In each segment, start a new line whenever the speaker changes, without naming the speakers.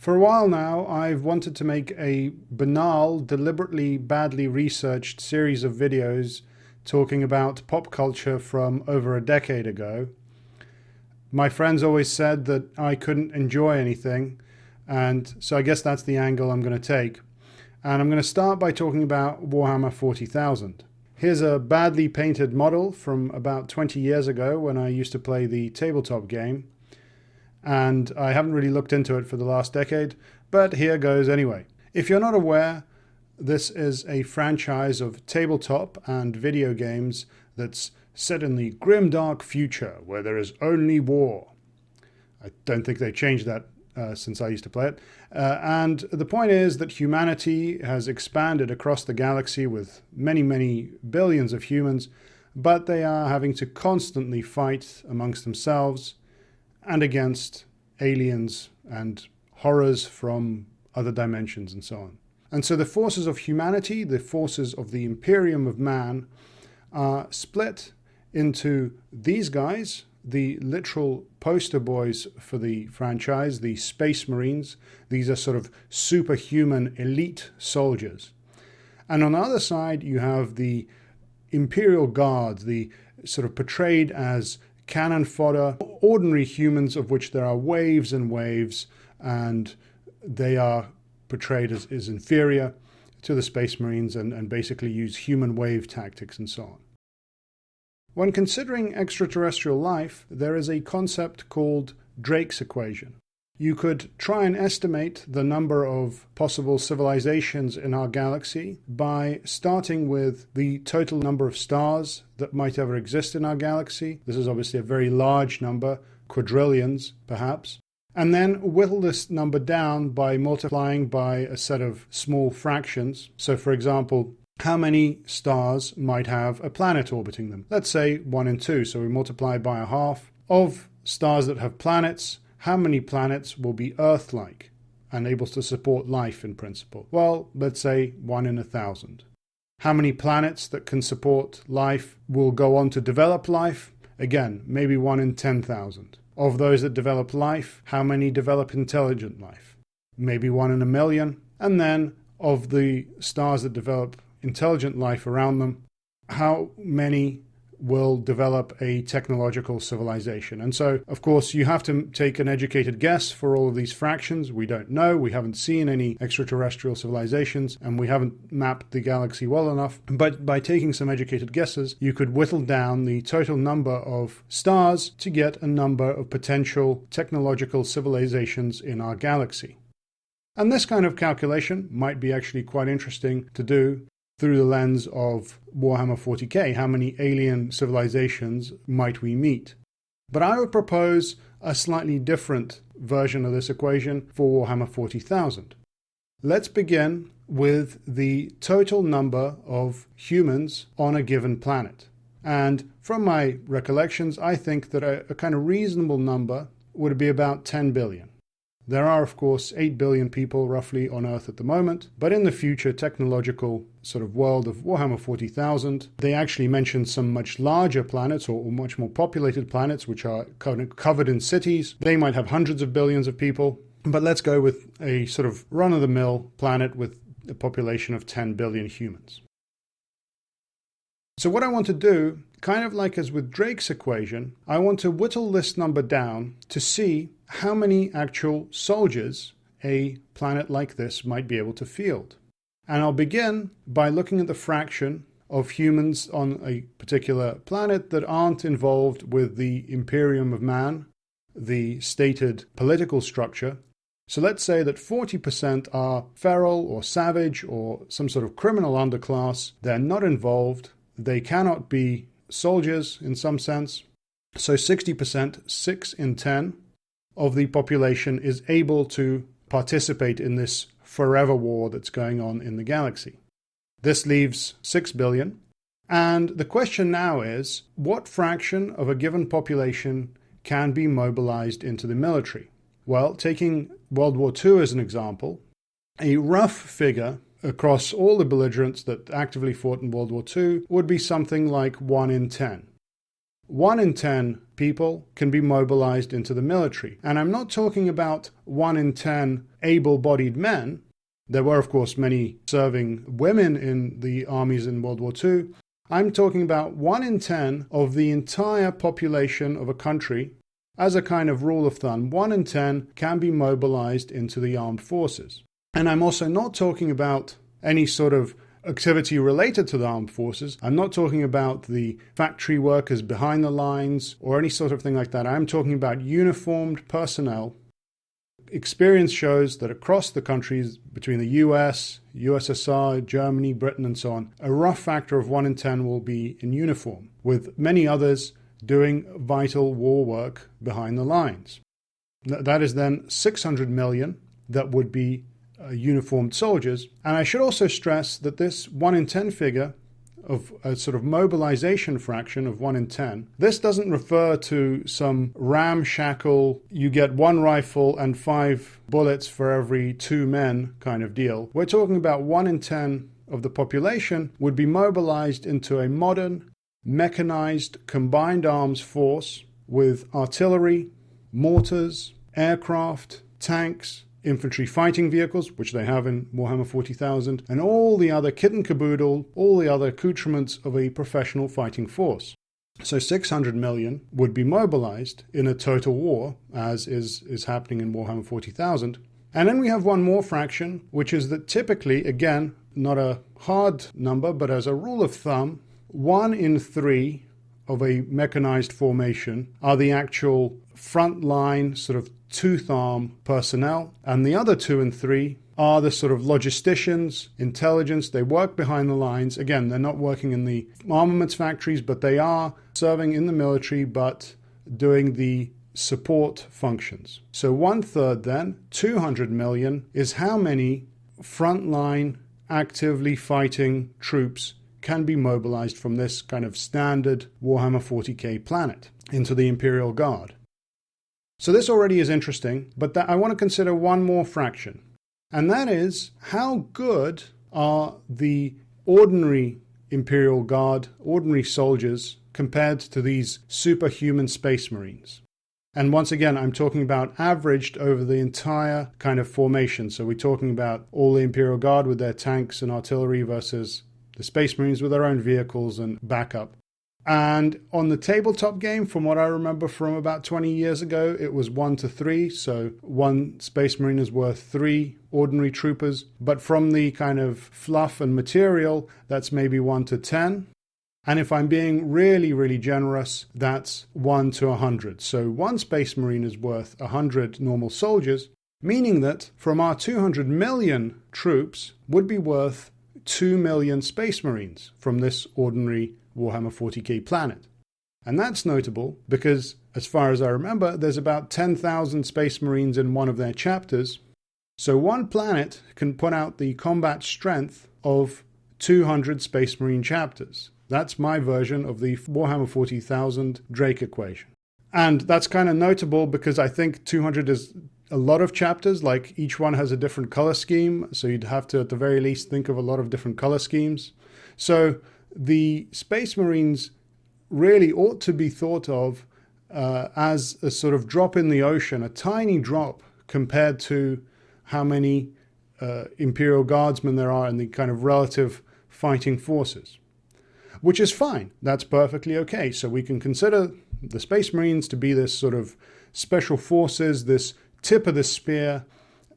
For a while now, I've wanted to make a banal, deliberately badly researched series of videos talking about pop culture from over a decade ago. My friends always said that I couldn't enjoy anything, and so I guess that's the angle I'm going to take. And I'm going to start by talking about Warhammer 40,000. Here's a badly painted model from about 20 years ago when I used to play the tabletop game. And I haven't really looked into it for the last decade, but here goes anyway. If you're not aware, this is a franchise of tabletop and video games that's set in the grimdark future where there is only war. I don't think they changed that since I used to play it. And the point is that humanity has expanded across the galaxy with many, many billions of humans, but they are having to constantly fight amongst themselves and against aliens and horrors from other dimensions and so on. And so the forces of humanity, the forces of the Imperium of Man, are split into these guys, the literal poster boys for the franchise, the Space Marines. These are sort of superhuman elite soldiers. And on the other side, you have the Imperial Guard, the sort of portrayed as cannon fodder, ordinary humans of which there are waves and waves, and they are portrayed as inferior to the Space Marines and basically use human wave tactics and so on. When considering extraterrestrial life, there is a concept called Drake's equation. You could try and estimate the number of possible civilizations in our galaxy by starting with the total number of stars that might ever exist in our galaxy. This is obviously a very large number, quadrillions perhaps. And then whittle this number down by multiplying by a set of small fractions. So for example, how many stars might have a planet orbiting them? Let's say 1 in 2, so we multiply by a half. Of stars that have planets, how many planets will be Earth-like and able to support life in principle? Well, let's say 1 in 1,000. How many planets that can support life will go on to develop life? Again, maybe 1 in 10,000. Of those that develop life, how many develop intelligent life? Maybe 1 in 1,000,000. And then of the stars that develop intelligent life around them, how many will develop a technological civilization? And so, of course, you have to take an educated guess for all of these fractions. We don't know. We haven't seen any extraterrestrial civilizations, and we haven't mapped the galaxy well enough. But by taking some educated guesses, you could whittle down the total number of stars to get a number of potential technological civilizations in our galaxy. And this kind of calculation might be actually quite interesting to do through the lens of Warhammer 40k. How many alien civilizations might we meet? But I would propose a slightly different version of this equation for Warhammer 40,000. Let's begin with the total number of humans on a given planet. And from my recollections, I think that a kind of reasonable number would be about 10 billion. There are, of course, 8 billion people roughly on Earth at the moment, but in the future technological sort of world of Warhammer 40,000, they actually mention some much larger planets or much more populated planets which are covered in cities. They might have hundreds of billions of people, but let's go with a sort of run-of-the-mill planet with a population of 10 billion humans. So what I want to do, kind of like as with Drake's equation, I want to whittle this number down to see how many actual soldiers a planet like this might be able to field. And I'll begin by looking at the fraction of humans on a particular planet that aren't involved with the Imperium of Man, the stated political structure. So let's say that 40% are feral or savage or some sort of criminal underclass. They're not involved. They cannot be soldiers in some sense. So 60%, 6 in 10, of the population is able to participate in this forever war that's going on in the galaxy. This leaves 6 billion. And the question now is, what fraction of a given population can be mobilized into the military? Well, taking World War II as an example, a rough figure across all the belligerents that actively fought in World War II would be something like 1 in 10. 1 in 10 people can be mobilized into the military. And I'm not talking about 1 in 10 able-bodied men. There were, of course, many serving women in the armies in World War II. I'm talking about 1 in 10 of the entire population of a country. As a kind of rule of thumb, 1 in 10 can be mobilized into the armed forces. And I'm also not talking about any sort of activity related to the armed forces. I'm not talking about the factory workers behind the lines or any sort of thing like that. I'm talking about uniformed personnel. Experience shows that across the countries between the US, USSR, Germany, Britain, and so on, a rough factor of 1 in 10 will be in uniform, with many others doing vital war work behind the lines. That is then 600 million that would be uniformed soldiers. And I should also stress that this 1 in 10 figure of a sort of mobilization fraction of 1 in 10, this doesn't refer to some ramshackle, you get 1 rifle and 5 bullets for every 2 men kind of deal. We're talking about 1 in 10 of the population would be mobilized into a modern, mechanized, combined arms force with artillery, mortars, aircraft, tanks, infantry fighting vehicles, which they have in Warhammer 40,000, and all the other kit and caboodle, all the other accoutrements of a professional fighting force. So 600 million would be mobilized in a total war, as is happening in Warhammer 40,000. And then we have one more fraction, which is that typically, again, not a hard number, but as a rule of thumb, 1 in 3 of a mechanized formation are the actual front-line sort of tooth-arm personnel, and the other 2 in 3 are the sort of logisticians, intelligence. They work behind the lines. Again, they're not working in the armaments factories, but they are serving in the military, but doing the support functions. So 1/3 then, 200 million, is how many front-line actively fighting troops can be mobilized from this kind of standard Warhammer 40k planet into the Imperial Guard. So this already is interesting, but I want to consider one more fraction. And that is, how good are the ordinary Imperial Guard, ordinary soldiers, compared to these superhuman space marines? And once again, I'm talking about averaged over the entire kind of formation. So we're talking about all the Imperial Guard with their tanks and artillery versus the Space Marines with their own vehicles and backup. And on the tabletop game, from what I remember from about 20 years ago, it was 1-3. So 1 Space Marine is worth 3 ordinary troopers. But from the kind of fluff and material, that's maybe 1-10. And if I'm being really, really generous, that's 1-100. So 1 Space Marine is worth 100 normal soldiers, meaning that from our 200 million troops would be worth 2 million Space Marines from this ordinary Warhammer 40k planet. And that's notable because, as far as I remember, there's about 10,000 Space Marines in one of their chapters. So one planet can put out the combat strength of 200 Space Marine chapters. That's my version of the Warhammer 40,000 Drake equation. And that's kind of notable because I think 200 is a lot of chapters, like each one has a different color scheme. So you'd have to, at the very least, think of a lot of different color schemes. So the Space Marines really ought to be thought of as a sort of drop in the ocean, a tiny drop compared to how many Imperial Guardsmen there are in the kind of relative fighting forces, which is fine. That's perfectly okay. So we can consider the Space Marines to be this sort of special forces, this tip of the spear.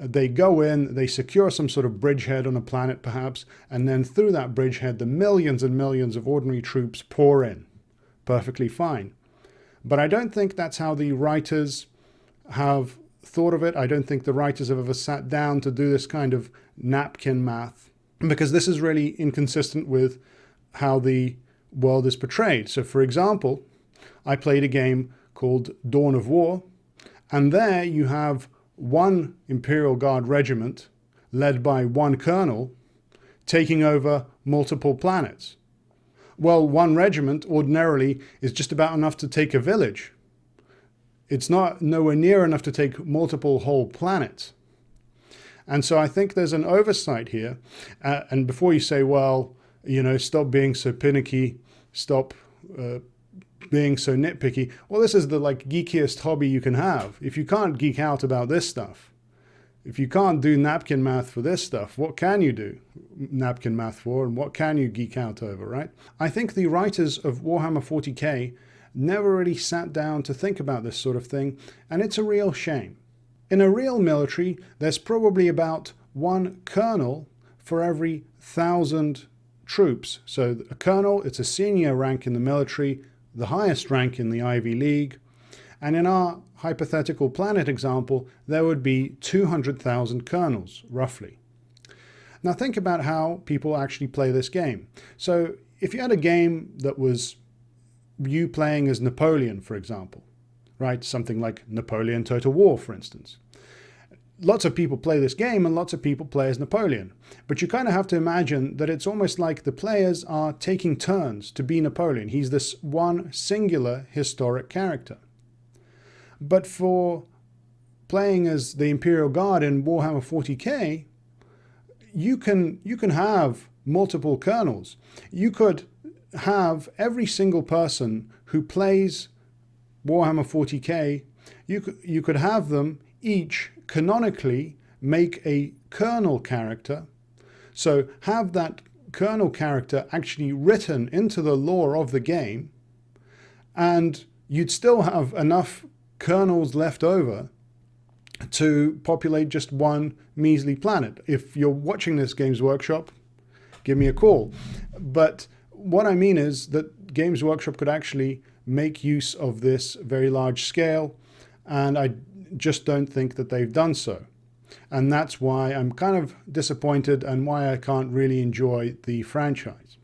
They go in, they secure some sort of bridgehead on a planet perhaps, and then through that bridgehead, the millions and millions of ordinary troops pour in. Perfectly fine. But I don't think that's how the writers have thought of it. I don't think the writers have ever sat down to do this kind of napkin math, because this is really inconsistent with how the world is portrayed. So for example, I played a game called Dawn of War, and there you have 1 Imperial Guard regiment led by 1 colonel taking over multiple planets. Well, 1 regiment ordinarily is just about enough to take a village. It's not nowhere near enough to take multiple whole planets. And so I think there's an oversight here. And before you say, well, stop being so finicky, stop being so nitpicky. Well, this is the like geekiest hobby you can have. If you can't geek out about this stuff, if you can't do napkin math for this stuff, what can you do napkin math for, and what can you geek out over, right? I think the writers of Warhammer 40k never really sat down to think about this sort of thing, and it's a real shame. In a real military, there's probably about one colonel for every 1,000 troops. So a colonel, it's a senior rank in the military, the highest rank in the Ivy League. And in our hypothetical planet example, there would be 200,000 colonels, roughly. Now think about how people actually play this game. So if you had a game that was you playing as Napoleon, for example, right? Something like Napoleon Total War, for instance. Lots of people play this game and lots of people play as Napoleon. But you kind of have to imagine that it's almost like the players are taking turns to be Napoleon. He's this one singular historic character. But for playing as the Imperial Guard in Warhammer 40k, you can have multiple colonels. You could have every single person who plays Warhammer 40k, you could have them each canonically make a colonel character. So have that colonel character actually written into the lore of the game, and you'd still have enough colonels left over to populate just one measly planet. If you're watching this Games Workshop, give me a call. But what I mean is that Games Workshop could actually make use of this very large scale, and I just don't think that they've done so. And that's why I'm kind of disappointed and why I can't really enjoy the franchise.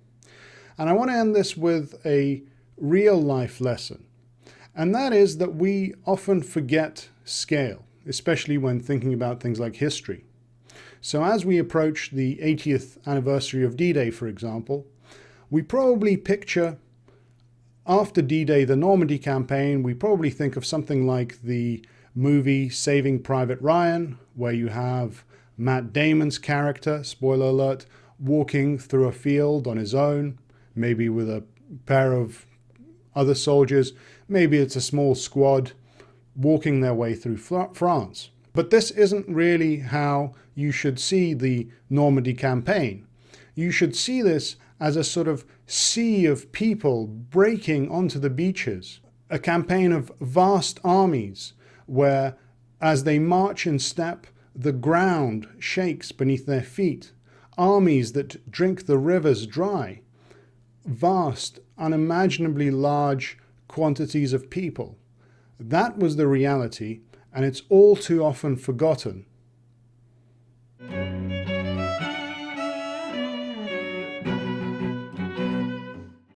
And I want to end this with a real life lesson. And that is that we often forget scale, especially when thinking about things like history. So as we approach the 80th anniversary of D-Day, for example, we probably picture after D-Day, the Normandy campaign, we probably think of something like the movie Saving Private Ryan, where you have Matt Damon's character, spoiler alert, walking through a field on his own, maybe with a pair of other soldiers. Maybe it's a small squad walking their way through France. But this isn't really how you should see the Normandy campaign. You should see this as a sort of sea of people breaking onto the beaches, a campaign of vast armies where, as they march in step, the ground shakes beneath their feet, armies that drink the rivers dry, vast, unimaginably large quantities of people. That was the reality, and it's all too often forgotten